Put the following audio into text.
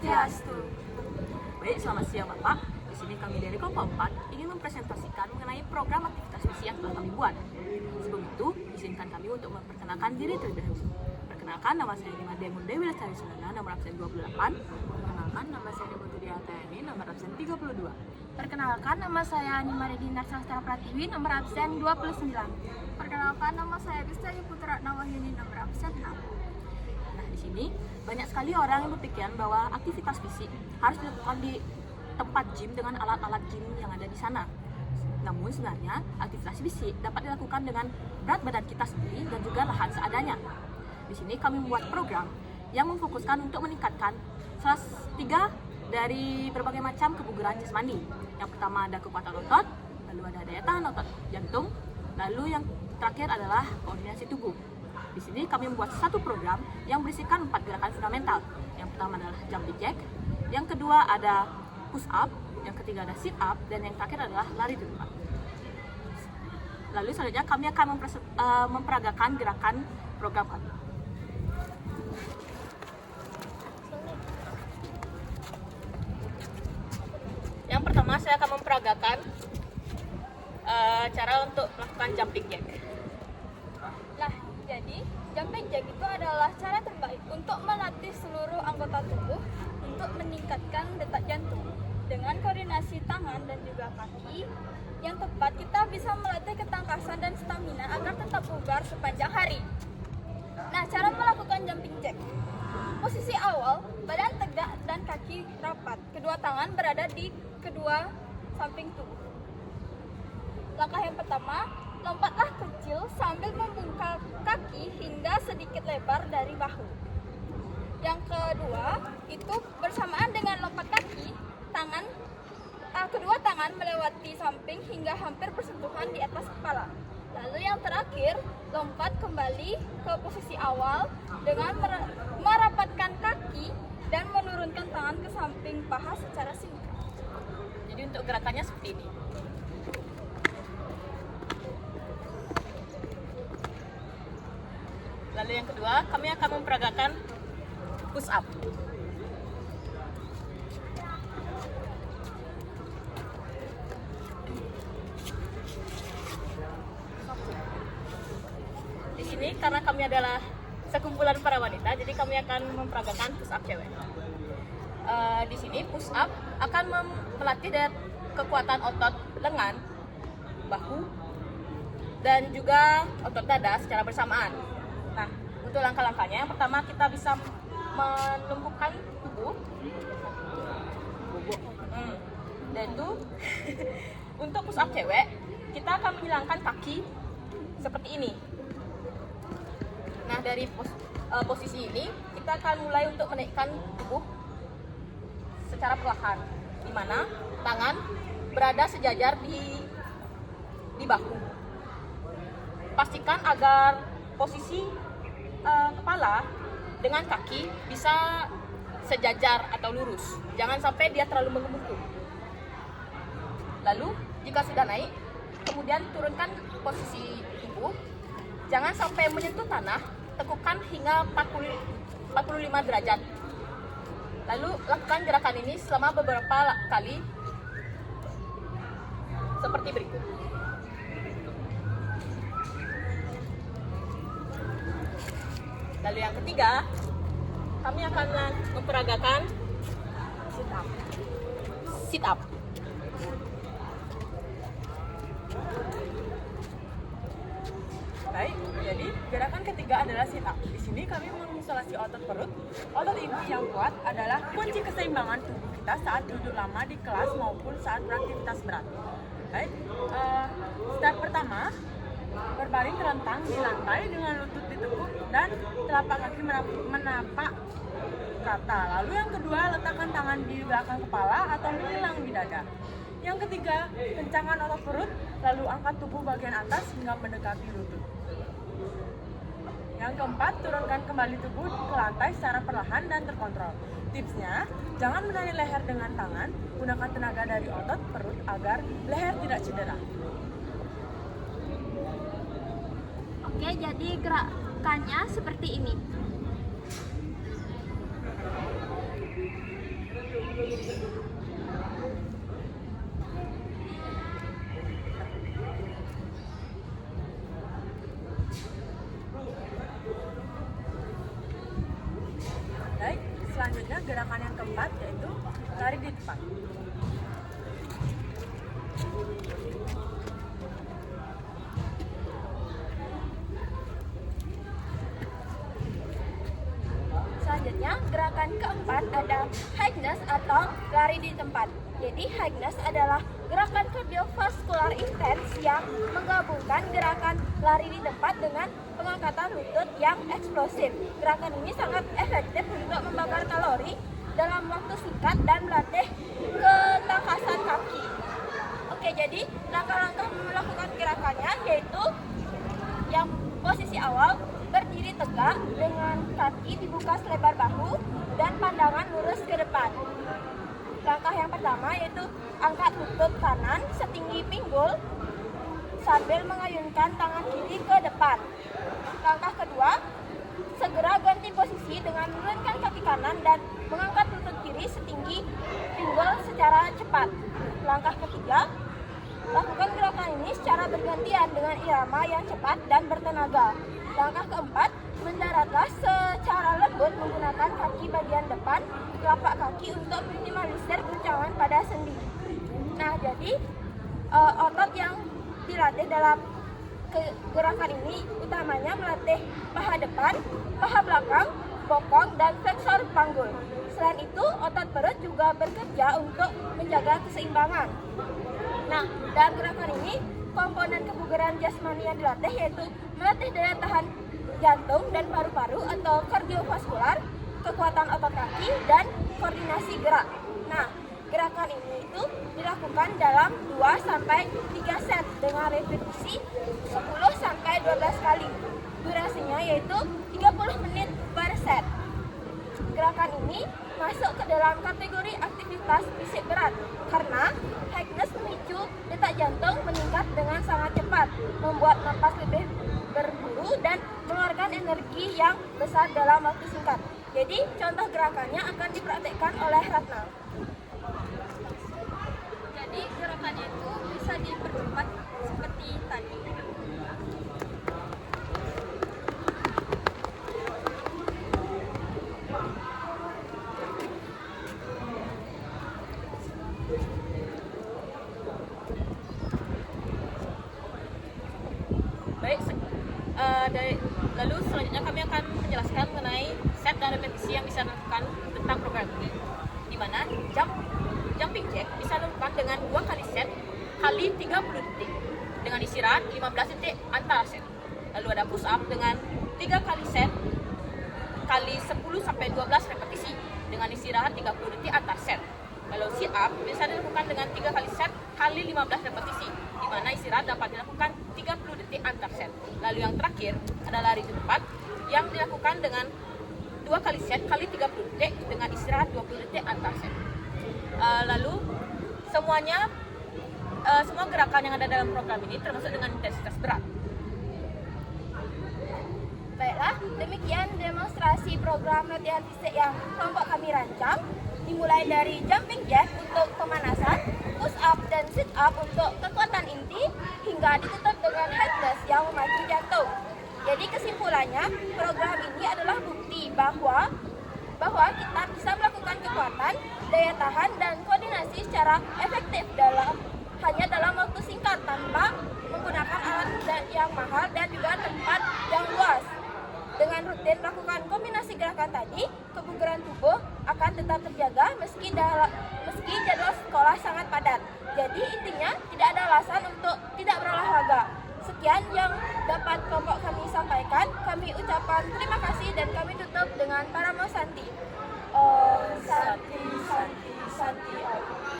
Swastiastu. Baik, selamat siang Bapak. Di sini kami dari kelompok 4 ingin mempresentasikan mengenai program aktivitas misi yang telah kami buat. Sebelum itu, izinkan kami untuk memperkenalkan diri terlebih dahulu. Perkenalkan, nama saya Nima Demun Dewi Lestari Sunana, nomor absen 28. Perkenalkan, nama saya Putri Altayani, nomor absen 32. Perkenalkan, nama saya Nima Redina Sastra Pratiwi, nomor absen 29. Perkenalkan, nama saya Bistari Putra Nawahyuni, nomor absen 6. Nah, di sini banyak sekali orang yang berpikiran bahwa aktivitas fisik harus dilakukan di tempat gym dengan alat-alat gym yang ada di sana. Namun sebenarnya aktivitas fisik dapat dilakukan dengan berat badan kita sendiri dan juga lahan seadanya. Di sini kami membuat program yang memfokuskan untuk meningkatkan salah 3 dari berbagai macam kebugaran jasmani. Yang pertama ada kekuatan otot, lalu ada daya tahan otot jantung, lalu yang terakhir adalah koordinasi tubuh. Di sini kami membuat satu program yang berisikan 4 gerakan fundamental. Yang pertama adalah jumping jack, yang kedua ada push up, yang ketiga ada sit up, dan yang terakhir adalah lari di tempat. Lalu selanjutnya kami akan memperagakan gerakan program kami. Yang pertama saya akan memperagakan cara untuk melakukan jumping jack. Jadi, jumping jack itu adalah cara terbaik untuk melatih seluruh anggota tubuh untuk meningkatkan detak jantung. Dengan koordinasi tangan dan juga kaki yang tepat, kita bisa melatih ketangkasan dan stamina agar tetap bugar sepanjang hari. Nah, cara melakukan jumping jack. Posisi awal, badan tegak dan kaki rapat. Kedua tangan berada di kedua samping tubuh. Langkah yang pertama, lompatlah kecil sambil membungkal kaki hingga sedikit lebar dari bahu. Yang kedua, itu bersamaan dengan lompat kaki, kedua tangan melewati samping hingga hampir bersentuhan di atas kepala. Lalu yang terakhir, lompat kembali ke posisi awal dengan merapatkan kaki dan menurunkan tangan ke samping paha secara sinkron. Jadi untuk gerakannya seperti ini. Lalu yang kedua, kami akan memperagakan push up. Di sini karena kami adalah sekumpulan para wanita, jadi kami akan memperagakan push up cewek. Di sini push up akan melatih kekuatan otot lengan, bahu, dan juga otot dada secara bersamaan. Nah, untuk langkah-langkahnya, yang pertama kita bisa menumbuhkan tubuh. Dan itu untuk push up cewek, kita akan menghilangkan kaki seperti ini. Nah, dari posisi ini, kita akan mulai untuk menaikkan tubuh secara perlahan, di mana tangan berada sejajar di bahu. Pastikan agar posisi kepala dengan kaki bisa sejajar atau lurus. Jangan sampai dia terlalu mengemuku. Lalu, jika sudah naik, kemudian turunkan posisi tubuh. Jangan sampai menyentuh tanah, tekukan hingga 45 derajat. Lalu, lakukan gerakan ini selama beberapa kali seperti berikut. Lalu yang ketiga, kami akan memperagakan sit up. Baik, jadi gerakan ketiga adalah sit up. Di sini kami mengisolasi otot perut. Otot ini yang kuat adalah kunci keseimbangan tubuh kita saat duduk lama di kelas maupun saat beraktivitas berat. Baik, step pertama, berbaring terentang di lantai dengan lutut ditekuk dan telapak kaki menapak rata. Lalu yang kedua, letakkan tangan di belakang kepala atau menghilang di dada. Yang ketiga, kencangkan otot perut, lalu angkat tubuh bagian atas hingga mendekati lutut. Yang keempat, turunkan kembali tubuh ke lantai secara perlahan dan terkontrol. Tipsnya, jangan menarik leher dengan tangan, gunakan tenaga dari otot perut agar leher tidak cedera. Oke, jadi gerakannya seperti ini. Selanjutnya gerakan yang keempat yaitu lari di tempat. Selanjutnya, gerakan keempat ada Hackness atau lari di tempat. Jadi, Hackness adalah gerakan kardiovaskular intens yang menggabungkan gerakan lari di tempat dengan pengangkatan lutut yang eksplosif. Gerakan ini sangat efektif untuk membakar kalori dalam waktu singkat dan melatih ketangkasan kaki. Oke, jadi langkah-langkah melakukan gerakannya yaitu yang posisi awal berdiri tegak dengan kaki dibuka selebar bahu dan pandangan lurus ke depan. Langkah yang pertama yaitu angkat lutut kanan setinggi pinggul sambil mengayunkan tangan kiri ke depan. Langkah kedua, segera ganti posisi dengan menurunkan kaki kanan dan mengangkat lutut kiri setinggi pinggul secara cepat. Langkah ketiga, lakukan gerakan ini secara bergantian dengan irama yang cepat dan bertenaga. Langkah keempat, mendaratlah secara lembut menggunakan kaki bagian depan telapak kaki untuk minimalisir guncangan pada sendi. Nah, jadi otot yang dilatih dalam gerakan ini utamanya melatih paha depan, paha belakang, bokong, dan fleksor panggul. Selain itu, otot perut juga bekerja untuk menjaga keseimbangan. Nah, dalam gerakan ini, komponen kebugaran jasmani yang dilatih yaitu melatih daya tahan jantung dan paru-paru atau kardiovaskular, kekuatan otot kaki, dan koordinasi gerak. Nah, gerakan ini itu dilakukan dalam 2-3 set dengan repetisi 10-12 kali. Durasinya yaitu 30 menit per set. Gerakan ini masuk ke dalam kategori aktivitas fisik berat karena Hackness memicu detak jantung meningkat dengan sangat cepat, membuat napas lebih berburu dan mengeluarkan energi yang besar dalam waktu singkat. Jadi contoh gerakannya akan dipraktikkan oleh Ratna. Jadi gerakannya itu bisa dipercepat seperti tadi. Baik, lalu selanjutnya kami akan menjelaskan mengenai set dan repetisi yang bisa dilakukan tentang program ini, di mana jumping jack bisa dilakukan dengan 2 kali set kali 30 detik dengan istirahat 15 detik antara set. Lalu ada push up dengan 3 kali set kali 10-12 repetisi dengan istirahat 30 detik antar set. Lalu sit up bisa dilakukan dengan 3 kali set kali 15 repetisi, di mana istirahat dapat dilakukan 30 detik antar set. Lalu yang terakhir ada lari di tempat yang dilakukan dengan 2 kali set kali 30 detik dengan istirahat 20 detik antar set. Lalu semua gerakan yang ada dalam program ini termasuk dengan intensitas berat. Baiklah, demikian demonstrasi program latihan fisik yang kelompok kami rancang, dimulai dari jumping jack untuk pemanasan, push up dan sit up untuk kekuatan inti, hingga ditutup dengan Hackness yang memacu jantung. Jadi kesimpulannya, program ini adalah bukti bahwa kita bisa melakukan kekuatan, daya tahan, dan koordinasi secara efektif hanya dalam waktu singkat tanpa menggunakan alat yang mahal dan juga tempat yang luas. Dengan rutin melakukan kombinasi gerakan tadi, kebugaran tubuh akan tetap terjaga meski jadwal sekolah sangat padat. Jadi intinya tidak ada alasan untuk tidak berolahraga. Sekian yang dapat kelompok kami sampaikan. Kami ucapkan terima kasih dan kami tutup dengan Paramo Santi. Om Santi Santi Santi Om.